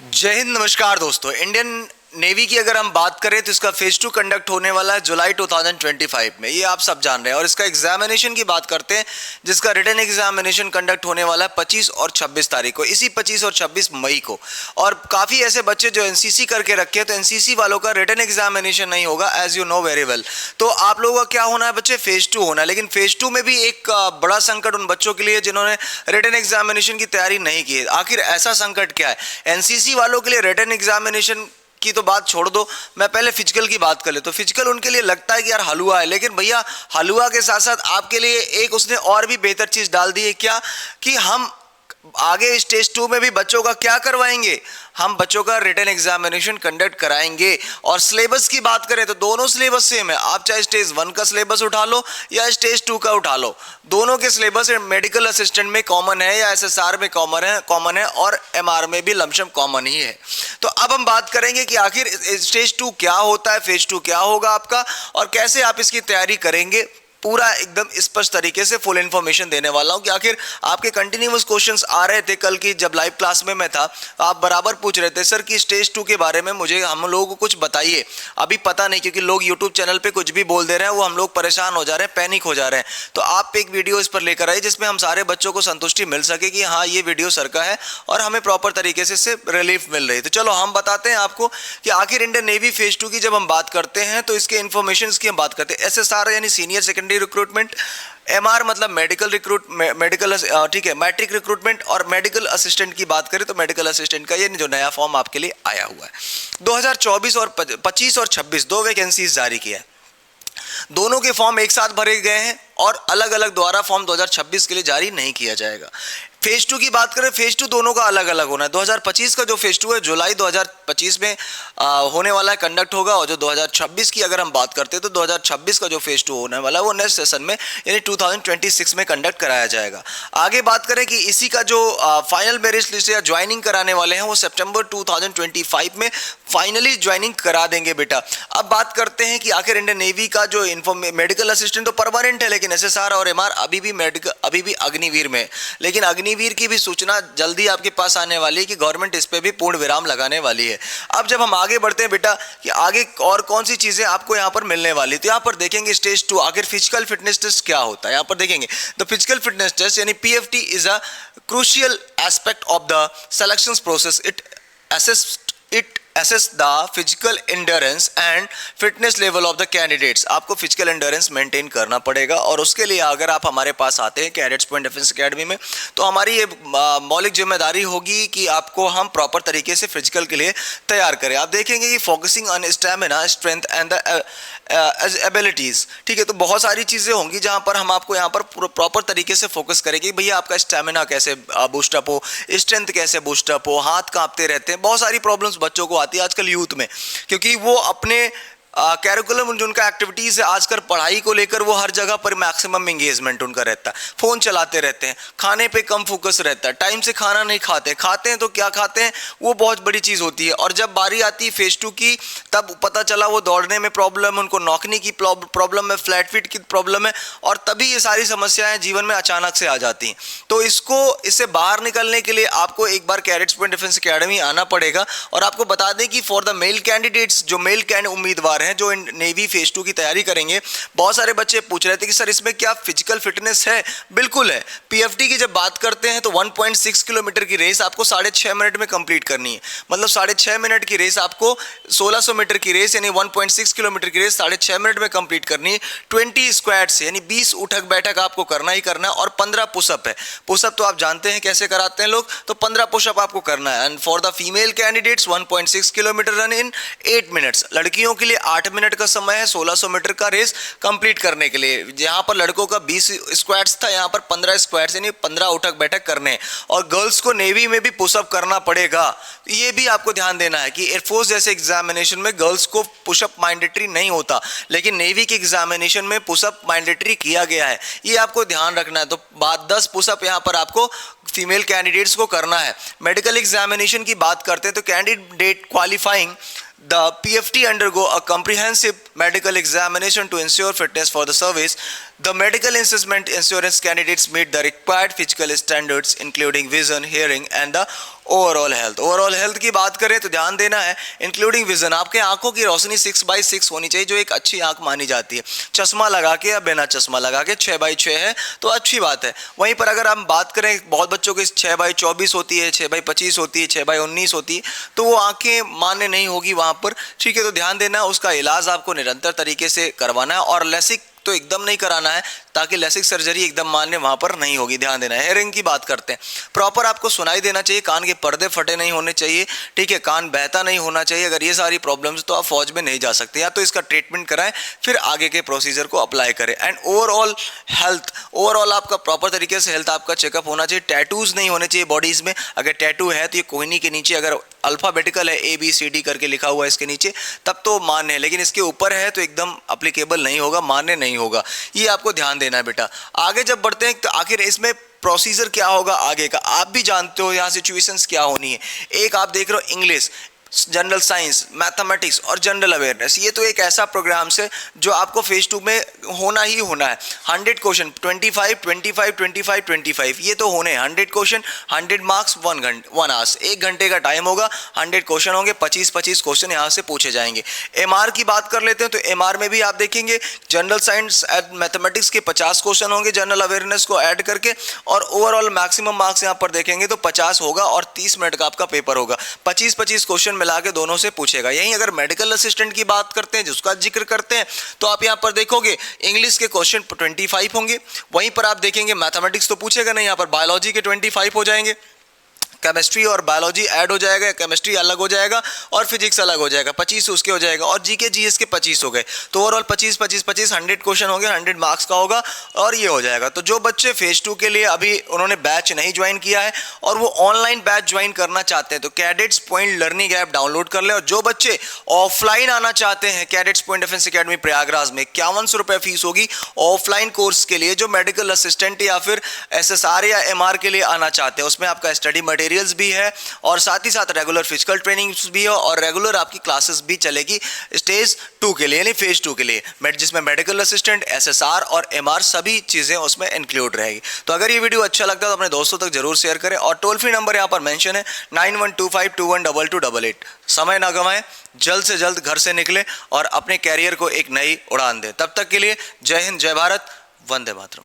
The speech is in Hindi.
जय हिंद। नमस्कार दोस्तों। इंडियन नेवी की अगर हम बात करें तो इसका फेज 2 कंडक्ट होने वाला है जुलाई 2025 में, ये आप सब जान रहे हैं। और इसका एग्जामिनेशन की बात करते हैं, जिसका रिटन एग्जामिनेशन कंडक्ट होने वाला है 25 और 26 तारीख को, इसी 25 और 26 मई को। और काफ़ी ऐसे बच्चे जो एनसीसी करके रखे हैं, तो एनसीसी वालों का रिटन एग्जामिनेशन नहीं होगा, as you know very well. तो आप लोगों का क्या होना है बच्चे, फेज 2 होना है। लेकिन फेज 2 में भी एक बड़ा संकट उन बच्चों के लिए जिन्होंने रिटन एग्जामिनेशन की तैयारी नहीं की है। आखिर ऐसा संकट क्या है? एनसीसी वालों के लिए रिटन एग्जामिनेशन की तो बात छोड़ दो, मैं पहले फिजिकल की बात कर ले। तो फिजिकल उनके लिए लगता है कि यार हलवा है, लेकिन भैया हलवा के साथ साथ आपके लिए एक उसने और भी बेहतर चीज डाल दी है। क्या कि हम आगे स्टेज 2 में भी बच्चों का क्या करवाएंगे, हम बच्चों का रिटन एग्जामिनेशन कंडक्ट कराएंगे। और सिलेबस की बात करें तो दोनों सिलेबस सेम है। आप चाहे स्टेज 1 का सिलेबस उठा लो या स्टेज 2 का उठा लो, दोनों के सिलेबस मेडिकल असिस्टेंट में कॉमन है या एसएसआर में कॉमन है और एमआर में भी लमसम कॉमन ही है। तो अब हम बात करेंगे कि आखिर स्टेज 2 क्या होता है, फेज 2 क्या होगा आपका, और कैसे आप इसकी तैयारी करेंगे। पूरा एकदम स्पष्ट तरीके से फुल इन्फॉर्मेशन देने वाला हूं कि आखिर आपके कंटिन्यूअस क्वेश्चंस आ रहे थे। कल की जब लाइव क्लास में मैं था, आप बराबर पूछ रहे थे सर कि स्टेज 2 के बारे में मुझे हम लोगों को कुछ बताइए। अभी पता नहीं, क्योंकि लोग यूट्यूब चैनल पे कुछ भी बोल दे रहे हैं, वो हम लोग परेशान हो जा रहे हैं, पैनिक हो जा रहे हैं। तो आप एक वीडियो इस पर लेकर आइए जिसमें हम सारे बच्चों को संतुष्टि मिल सके कि हाँ ये वीडियो सर का है और हमें प्रॉपर तरीके से इससे रिलीफ मिल रही है। तो चलो हम बताते हैं आपको कि आखिर इंडियन नेवी फेज 2 की जब हम बात करते हैं तो इसके इन्फॉर्मेशन की हम बात करते हैं। एसएसआर यानी सीनियर सेकेंडरी रिक्रूटमेंट, एमआर मतलब मेडिकल ठीक है, मैट्रिक रिक्रूटमेंट। और मेडिकल असिस्टेंट की बात करें तो मेडिकल असिस्टेंट का ये जो नया फॉर्म आपके लिए आया हुआ है, 2024 और 25 और 26 दो वैकेंसीज जारी किया है। दोनों के फॉर्म एक साथ भरे गए हैं और अलग अलग द्वारा फॉर्म 2026 के लिए जारी नहीं किया जाएगा। फेज 2 की बात करें, फेज 2 दोनों का अलग अलग होना है। 2025 का जो फेज 2 है जुलाई 2025 में होने वाला है, कंडक्ट होगा। और जो 2026 की अगर हम बात करते हैं तो 2026 का जो फेज 2 होने वाला है वो नेक्स्ट सेशन में यानी 2026 में कंडक्ट कराया जाएगा। आगे बात करें कि इसी का जो फाइनल मेरिट लिस्ट या ज्वाइनिंग कराने वाले हैं वो सितंबर 2025 में फाइनली ज्वाइनिंग करा देंगे बेटा। अब बात करते हैं कि आखिर इंडियन नेवी का जो मेडिकल असिस्टेंट तो परमानेंट है, लेकिन एसएसआर और एमआर अभी भी अग्निवीर में। लेकिन अग्निवीर की भी सूचना जल्दी आपके पास आने वाली है कि गवर्नमेंट इस पे भी पूर्ण विराम लगाने वाली है। अब जब हम आगे बढ़ते हैं बेटा कि आगे और कौन सी चीजें आपको यहाँ पर मिलने वाली, तो यहाँ पर देखेंगे स्टेज 2 आखिर फिजिकल फिटनेस टेस्ट क्या होता है। यहाँ पर देखेंगे द फिजिकल फिटनेस टेस्ट यानी PFT is a crucial aspect of the selection process. It assess the physical endurance and fitness level of the candidates। आपको physical endurance maintain करना पड़ेगा और उसके लिए अगर आप हमारे पास आते हैं कैडेट्स पॉइंट डिफेंस एकेडमी में, तो हमारी ये मौलिक जिम्मेदारी होगी कि आपको हम प्रॉपर तरीके से फिजिकल के लिए तैयार करें। आप देखेंगे कि focusing on stamina, strength and the abilities, ठीक है। तो बहुत सारी चीज़ें होंगी जहाँ पर हम आपको यहाँ पर प्रॉपर तरीके से फोकस करेंगे। भैया आपका स्टेमिना कैसे बूस्टअप हो, स्ट्रेंथ कैसे बूस्टअप हो, हाथ कांपते रहते हैं, बहुत सारी प्रॉब्लम्स बच्चों को आती है आजकल यूथ में, क्योंकि वो अपने कैरिकुलम जो उनका एक्टिविटीज़ है आजकल पढ़ाई को लेकर वो हर जगह पर मैक्सिमम एंगेजमेंट उनका रहता है, फ़ोन चलाते रहते हैं, खाने पे कम फोकस रहता है, टाइम से खाना नहीं खाते, खाते हैं तो क्या खाते हैं वो बहुत बड़ी चीज़ होती है। और जब बारी आती है फेज 2 की, तब पता चला वो दौड़ने में प्रॉब्लम है, उनको नौकनी की प्रॉब्लम है, फ्लैट फीट की प्रॉब्लम है, और तभी ये सारी समस्याएं जीवन में अचानक से आ जाती हैं। तो इससे बाहर निकलने के लिए आपको एक बार कैडेट्स पॉइंट डिफेंस एकेडमी आना पड़ेगा। और आपको बता दें कि फॉर द मेल कैंडिडेट्स, जो मेल उम्मीदवार हैं जो नेवी फेज 2 की तैयारी करेंगे, बहुत सारे बच्चे पूछ रहे थे कि सर इसमें क्या फिजिकल फिटनेस है। बिल्कुल है। पीएफटी की जब बात करते हैं तो 1.6 किलोमीटर की रेस आपको 6.5 मिनट में कंप्लीट करनी है। मतलब 6.5 मिनट की रेस आपको 1600 मीटर की रेस यानी 1.6 किलोमीटर की रेस 6.5 मिनट में कंप्लीट करनी है। 20 स्क्वाट्स यानी 20 उठक बैठक आपको करना ही करना है, और 15 पुशअप है। पुशअप तो आप जानते हैं कैसे कराते हैं लोग, तो 15 पुशअप आपको करना है। And for the female candidates 1.6 kilometre run in 8 minutes. लड़कियों के लिए 8 मिनट का समय है 1600 मीटर का रेस कंप्लीट करने के लिए। जहां पर लड़कों का 20 स्क्वाट्स था, यहां पर 15 स्क्वाट्स यानी 15 उठक बैठक करने हैं। और गर्ल्स को नेवी में भी पुशअप करना पड़ेगा। ये भी आपको ध्यान देना है कि एयरफोर्स जैसे एग्जामिनेशन में गर्ल्स को पुशअप मैंडेटरी नहीं होता, लेकिन नेवी के एग्जामिनेशन में पुशअप मैंडेटरी किया गया है, ये आपको ध्यान रखना है। तो बाद 10 पुशअप यहां पर आपको फीमेल कैंडिडेट्स को करना है। मेडिकल एग्जामिनेशन की बात करते हैं तो candidate qualifying The PFT undergo a comprehensive medical examination to ensure fitness for the service. The medical assessment insurance candidates meet the required physical standards including vision, hearing and the overall health. Overall health की बात करें तो ध्यान देना है इंक्लूडिंग विजन, आपके आंखों की रोशनी 6/6 होनी चाहिए जो एक अच्छी आंख मानी जाती है। चश्मा लगा के या बिना चश्मा लगा के 6/6 है तो अच्छी बात है। वहीं पर अगर हम बात करें बहुत बच्चों की 6/24 होती है, 6/25 होती है, 6/19 होती है, तो वो आंखें मान्य नहीं होगी वहां पर, ठीक है। तो ध्यान देना, उसका इलाज आपको निरंतर तरीके से करवाना है और लेसिक तो एकदम नहीं कराना है ताकि लेसिक सर्जरी एकदम मान्य वहां पर नहीं होगी। ध्यान देना है। हेयरिंग की बात करते हैं, प्रॉपर आपको सुनाई देना चाहिए, कान के पर्दे फटे नहीं होने चाहिए, ठीक है, कान बहता नहीं होना चाहिए। अगर ये सारी प्रॉब्लम्स तो आप फौज में नहीं जा सकते, या तो इसका ट्रीटमेंट कराएं फिर आगे के प्रोसीजर को अप्लाई करें। एंड ओवरऑल हेल्थ, ओवरऑल आपका प्रॉपर तरीके से हेल्थ आपका चेकअप होना चाहिए। टैटूज नहीं होने चाहिए बॉडीज में, अगर टैटू है तो ये कोहनी के नीचे, अगर अल्फाबेटिकल है ABCD करके लिखा हुआ है इसके नीचे तब तो मान्य है, लेकिन इसके ऊपर है तो एकदम अप्लीकेबल नहीं होगा, मान्य नहीं होगा। ये आपको ध्यान देना है बेटा। आगे जब बढ़ते हैं तो आखिर इसमें प्रोसीजर क्या होगा आगे का, आप भी जानते हो यहाँ सिचुएशंस क्या होनी है। एक आप देख रहे हो इंग्लिश, जनरल साइंस, मैथमेटिक्स और जनरल अवेयरनेस, ये तो एक ऐसा प्रोग्राम से जो आपको फेज 2 में होना ही होना है। 100 क्वेश्चन 25 25 25 25 ये तो होने हैं। 100 क्वेश्चन 100 मार्क्स 1 आवर्स, 1 घंटे का टाइम होगा। 100 क्वेश्चन होंगे, 25 क्वेश्चन यहाँ से पूछे जाएंगे। MR की बात कर लेते हैं तो MR में भी आप देखेंगे जनरल साइंस एंड मैथमेटिक्स के 50 क्वेश्चन होंगे जनरल अवेयरनेस को ऐड करके, और ओवरऑल मैक्सिमम मार्क्स यहाँ पर देखेंगे तो 50 होगा और 30 मिनट का आपका पेपर होगा। 25 क्वेश्चन मिला के दोनों से पूछेगा। यहीं अगर मेडिकल असिस्टेंट की बात करते हैं जिसका जिक्र करते हैं तो आप यहां पर देखोगे इंग्लिश के क्वेश्चन 25 होंगे, वहीं पर आप देखेंगे मैथमेटिक्स तो पूछेगा नहीं, यहां पर बायोलॉजी के 25 हो जाएंगे, केमिस्ट्री और बायोलॉजी ऐड हो जाएगा, केमिस्ट्री अलग हो जाएगा और फिजिक्स अलग हो जाएगा, 25 उसके हो जाएगा, और जीके जीएस के 25 हो गए। तो ओवरऑल 25 100 क्वेश्चन होंगे, 100 मार्क्स का होगा और ये हो जाएगा। तो जो बच्चे फेज 2 के लिए अभी उन्होंने बैच नहीं ज्वाइन किया है और वो ऑनलाइन बैच ज्वाइन करना चाहते हैं तो cadets point learning app download कर ले, और जो बच्चे ऑफलाइन आना चाहते हैं cadets point defence academy Prayagraj में 5100 रुपये फीस होगी ऑफलाइन कोर्स के लिए। जो मेडिकल असिस्टेंट या फिर SSR या MR के लिए आना चाहते हैं उसमें आपका स्टडी मटेरियल भी है और साथ ही साथ रेगुलर फिजिकल ट्रेनिंग भी है और रेगुलर आपकी क्लासेस भी चलेगी स्टेज 2 के लिए, यानी फेज 2 के लिए, जिसमें मेडिकल असिस्टेंट, SSR और MR सभी चीजें उसमें इंक्लूड रहेगी। तो अगर ये वीडियो अच्छा लगता है तो अपने दोस्तों तक जरूर शेयर करें और टोल फ्री नंबर यहाँ पर मेंशन है 9125212288। समय ना गवाएं, जल्द से जल्द घर से निकले और अपने कैरियर को एक नई उड़ान दें। तब तक के लिए जय हिंद, जय भारत, वंदे मातरम।